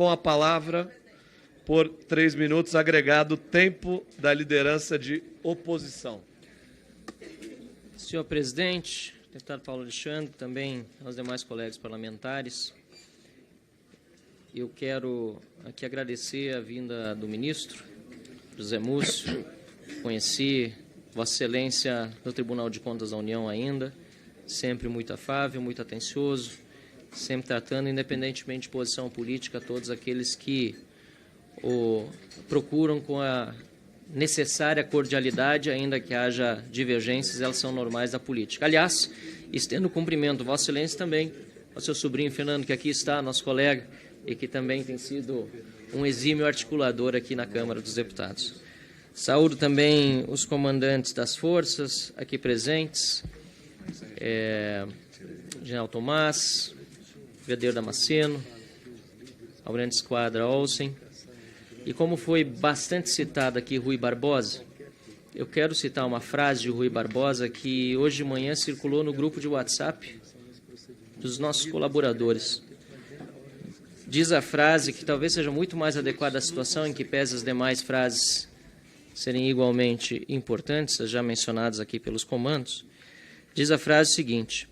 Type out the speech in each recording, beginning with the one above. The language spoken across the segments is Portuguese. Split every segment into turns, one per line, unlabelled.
Com a palavra, por 3 minutos, agregado tempo da liderança de oposição.
Senhor presidente, deputado Paulo Alexandre, também aos demais colegas parlamentares, eu quero aqui agradecer a vinda do ministro José Múcio. Conheci Vossa Excelência no Tribunal de Contas da União ainda, sempre muito afável, muito atencioso, sempre tratando, independentemente de posição política, todos aqueles que o procuram com a necessária cordialidade, ainda que haja divergências, elas são normais da política. Aliás, estendo o cumprimento, Vossa Excelência também, ao seu sobrinho Fernando, que aqui está, nosso colega, e que também tem sido um exímio articulador aqui na Câmara dos Deputados. Saúdo também os comandantes das forças aqui presentes, General Tomás, Brigadeiro Damasceno, Almirante Esquadra Olsen, e como foi bastante citado aqui Rui Barbosa, eu quero citar uma frase de Rui Barbosa que hoje de manhã circulou no grupo de WhatsApp dos nossos colaboradores. Diz a frase que talvez seja muito mais adequada à situação, em que pese as demais frases serem igualmente importantes, as já mencionadas aqui pelos comandos. Diz a frase seguinte: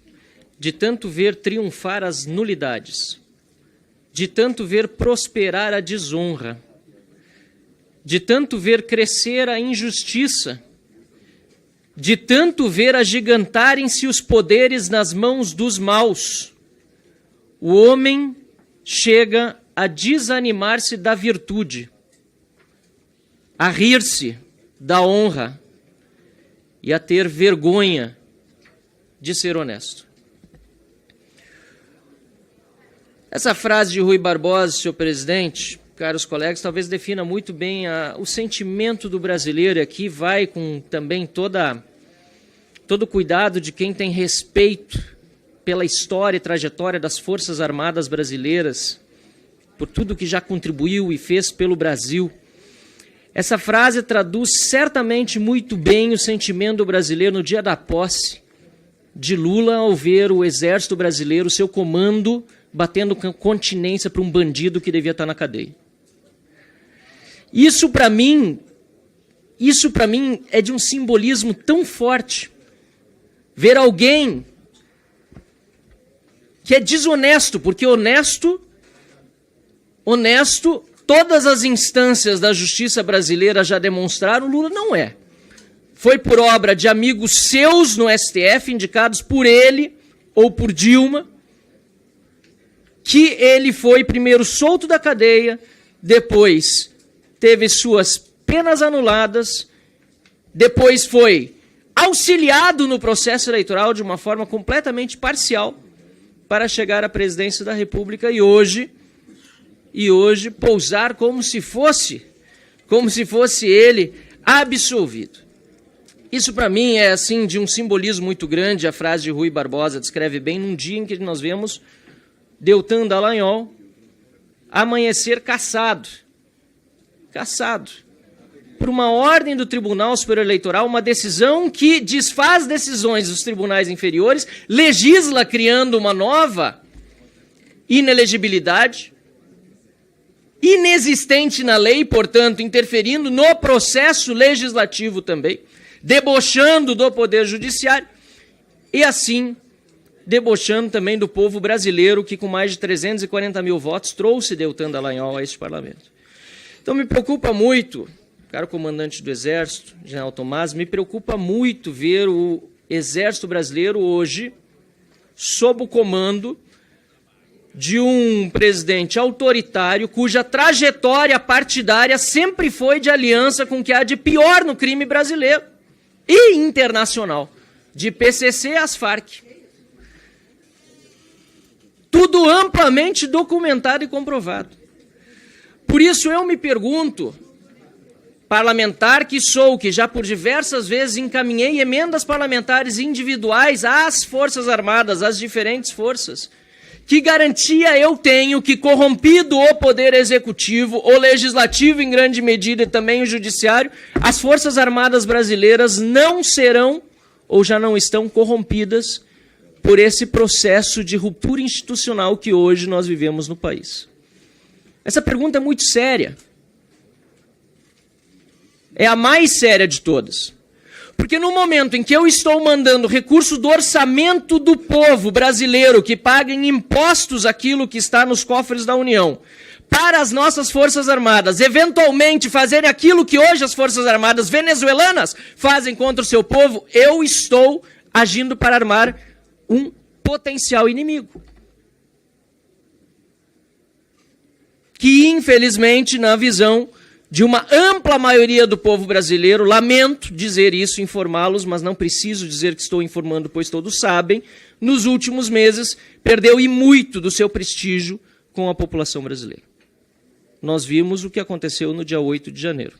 de tanto ver triunfar as nulidades, de tanto ver prosperar a desonra, de tanto ver crescer a injustiça, de tanto ver agigantarem-se os poderes nas mãos dos maus, o homem chega a desanimar-se da virtude, a rir-se da honra e a ter vergonha de ser honesto. Essa frase de Rui Barbosa, senhor presidente, caros colegas, talvez defina muito bem o sentimento do brasileiro. Aqui vai com também todo o cuidado de quem tem respeito pela história e trajetória das Forças Armadas brasileiras, por tudo que já contribuiu e fez pelo Brasil. Essa frase traduz certamente muito bem o sentimento do brasileiro no dia da posse de Lula ao ver o Exército Brasileiro, seu comando, batendo continência para um bandido que devia estar na cadeia. Isso para mim é de um simbolismo tão forte. Ver alguém que é desonesto, porque honesto, todas as instâncias da justiça brasileira já demonstraram, Lula não é. Foi por obra de amigos seus no STF, indicados por ele ou por Dilma, que ele foi primeiro solto da cadeia, depois teve suas penas anuladas, depois foi auxiliado no processo eleitoral de uma forma completamente parcial para chegar à presidência da República e hoje pousar como se fosse ele absolvido. Isso para mim é assim de um simbolismo muito grande. A frase de Rui Barbosa descreve bem num dia em que nós vemos Deltan Dallagnol amanhecer cassado por uma ordem do Tribunal Superior Eleitoral, uma decisão que desfaz decisões dos tribunais inferiores, legisla criando uma nova inelegibilidade, inexistente na lei, portanto, interferindo no processo legislativo também, debochando do Poder Judiciário e, assim, debochando também do povo brasileiro que, com mais de 340 mil votos, trouxe Deltan Dallagnol a este parlamento. Então, me preocupa muito, caro comandante do Exército, General Tomás, me preocupa muito ver o Exército brasileiro hoje sob o comando de um presidente autoritário cuja trajetória partidária sempre foi de aliança com o que há de pior no crime brasileiro e internacional, de PCC às Farc. Tudo amplamente documentado e comprovado. Por isso eu me pergunto, parlamentar que sou, que já por diversas vezes encaminhei emendas parlamentares individuais às Forças Armadas, às diferentes forças, que garantia eu tenho que, corrompido o Poder Executivo, o Legislativo em grande medida e também o Judiciário, as Forças Armadas brasileiras não serão ou já não estão corrompidas por esse processo de ruptura institucional que hoje nós vivemos no país. Essa pergunta é muito séria. É a mais séria de todas. Porque no momento em que eu estou mandando recurso do orçamento do povo brasileiro, que paga em impostos aquilo que está nos cofres da União, para as nossas Forças Armadas, eventualmente fazerem aquilo que hoje as Forças Armadas venezuelanas fazem contra o seu povo, eu estou agindo para armar um potencial inimigo. Que, infelizmente, na visão de uma ampla maioria do povo brasileiro, lamento dizer isso, informá-los, mas não preciso dizer que estou informando, pois todos sabem, nos últimos meses perdeu e muito do seu prestígio com a população brasileira. Nós vimos o que aconteceu no dia 8 de janeiro.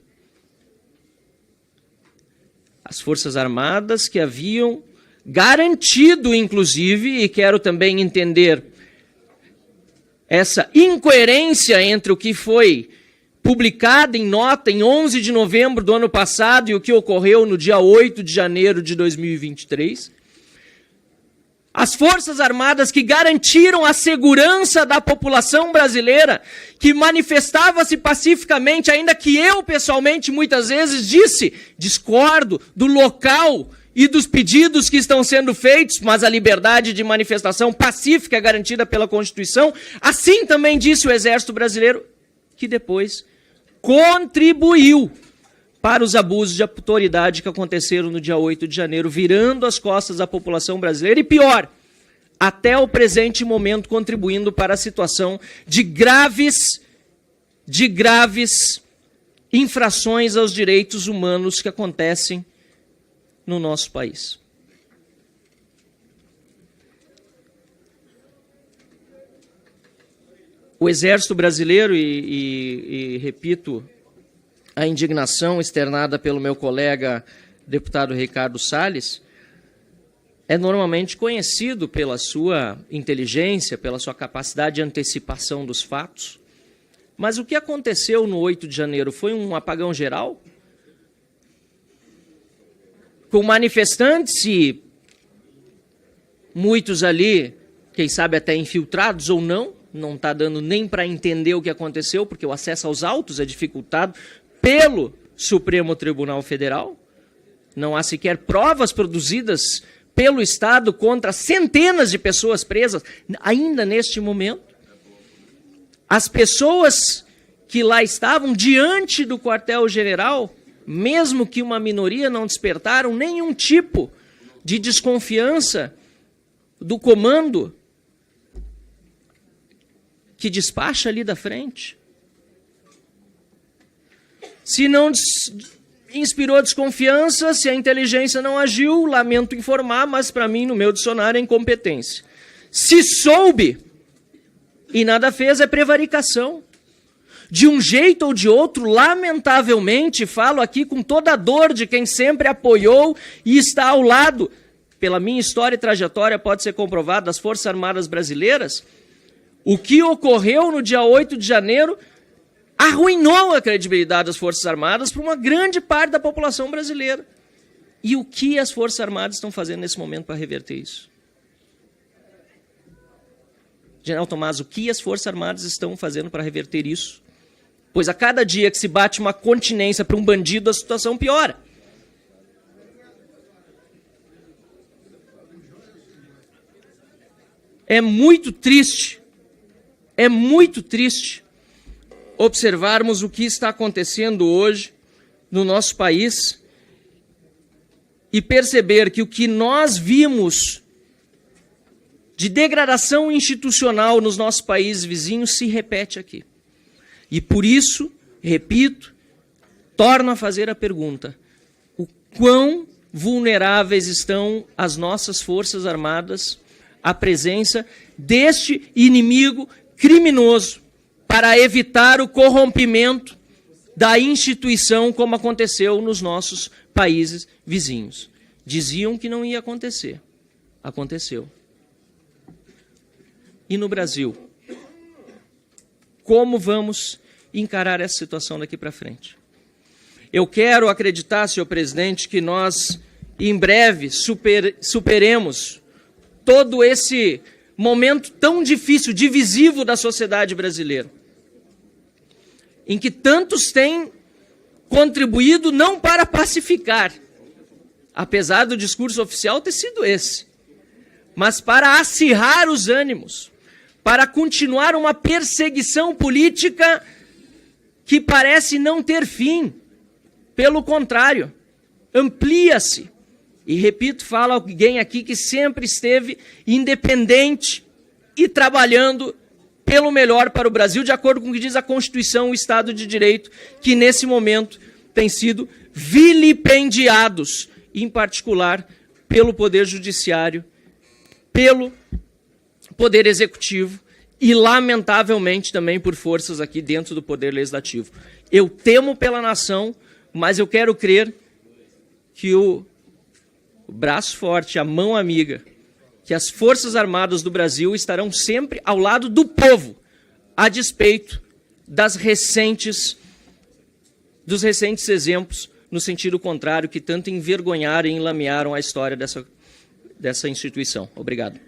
As Forças Armadas que haviam garantido, inclusive, e quero também entender essa incoerência entre o que foi publicado em nota em 11 de novembro do ano passado e o que ocorreu no dia 8 de janeiro de 2023. As Forças Armadas que garantiram a segurança da população brasileira, que manifestava-se pacificamente, ainda que eu, pessoalmente, muitas vezes disse, discordo do local e dos pedidos que estão sendo feitos, mas a liberdade de manifestação pacífica é garantida pela Constituição. Assim também disse o Exército Brasileiro, que depois contribuiu para os abusos de autoridade que aconteceram no dia 8 de janeiro, virando as costas da população brasileira e, pior, até o presente momento, contribuindo para a situação de graves infrações aos direitos humanos que acontecem no nosso país. O Exército Brasileiro, e repito a indignação externada pelo meu colega deputado Ricardo Salles, é normalmente conhecido pela sua inteligência, pela sua capacidade de antecipação dos fatos. Mas o que aconteceu no 8 de janeiro foi um apagão geral? Com manifestantes e muitos ali, quem sabe até infiltrados ou não está dando nem para entender o que aconteceu, porque o acesso aos autos é dificultado pelo Supremo Tribunal Federal. Não há sequer provas produzidas pelo Estado contra centenas de pessoas presas, ainda neste momento. As pessoas que lá estavam diante do quartel-general, mesmo que uma minoria, não despertaram nenhum tipo de desconfiança do comando que despacha ali da frente. Se não inspirou desconfiança, se a inteligência não agiu, lamento informar, mas para mim, no meu dicionário, é incompetência. Se soube e nada fez, é prevaricação. De um jeito ou de outro, lamentavelmente, falo aqui com toda a dor de quem sempre apoiou e está ao lado, pela minha história e trajetória, pode ser comprovado, das Forças Armadas Brasileiras, o que ocorreu no dia 8 de janeiro arruinou a credibilidade das Forças Armadas para uma grande parte da população brasileira. E o que as Forças Armadas estão fazendo nesse momento para reverter isso? General Tomás, o que as Forças Armadas estão fazendo para reverter isso? Pois a cada dia que se bate uma continência para um bandido, a situação piora. É muito triste observarmos o que está acontecendo hoje no nosso país e perceber que o que nós vimos de degradação institucional nos nossos países vizinhos se repete aqui. E por isso, repito, torno a fazer a pergunta: o quão vulneráveis estão as nossas Forças Armadas à presença deste inimigo criminoso para evitar o corrompimento da instituição, como aconteceu nos nossos países vizinhos? Diziam que não ia acontecer. Aconteceu. E no Brasil? Como vamos encarar essa situação daqui para frente? Eu quero acreditar, senhor presidente, que nós, em breve, superemos todo esse momento tão difícil, divisivo da sociedade brasileira. em que tantos têm contribuído não para pacificar, apesar do discurso oficial ter sido esse, mas para acirrar os ânimos, para continuar uma perseguição política que parece não ter fim. Pelo contrário, amplia-se. E, repito, fala alguém aqui que sempre esteve independente e trabalhando pelo melhor para o Brasil, de acordo com o que diz a Constituição, o Estado de Direito, que nesse momento tem sido vilipendiados, em particular pelo Poder Judiciário, pelo Poder Executivo e, lamentavelmente, também por forças aqui dentro do Poder Legislativo. Eu temo pela nação, mas eu quero crer que o braço forte, a mão amiga, que as Forças Armadas do Brasil estarão sempre ao lado do povo, a despeito dos recentes exemplos no sentido contrário, que tanto envergonharam e enlamearam a história dessa instituição. Obrigado.